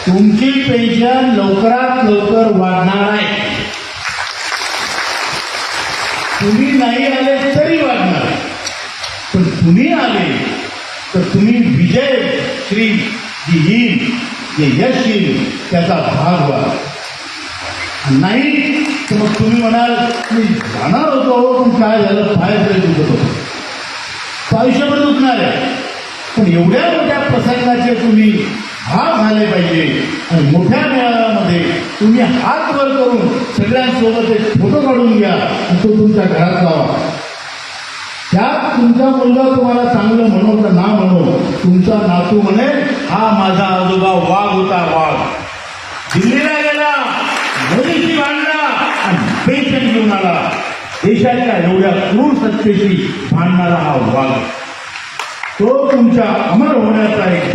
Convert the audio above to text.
तुमची पेन्शन लवकरात लवकर वाढणार आहे. तुम्ही नाही आले तरी वाढणार, पण तुम्ही आले तर तुम्ही विजय श्री जी येईल, जे यश येईल त्याचा भाग व्हा. नाही तर मग तुम्ही म्हणाल मी जाणार होतो पण काय झालं बाहेर दुखत होतो. आयुष्यभर दुखणार आहे, पण एवढ्या मोठ्या प्रसंगाचे तुम्ही भाग झाले पाहिजे. आणि मोठ्या मेळाव्यामध्ये तुम्ही हात वर करून सगळ्यांसोबत एक फोटो काढून घ्या आणि तो तुमच्या घरात लावा. त्यात तुमचा मुलगा तुम्हाला चांगलं म्हणो का ना म्हणो, तुमचा नातू म्हणे हा माझा आजोबा वाघ होता, वाघ दिल्लीला गेला, मोदीशी भांडला आणि पेन्शन घेऊन आला. देशाच्या एवढ्या क्रूर सत्तेशी भांडणारा हा वाघ, तो तुमच्या अमर होण्याचा एक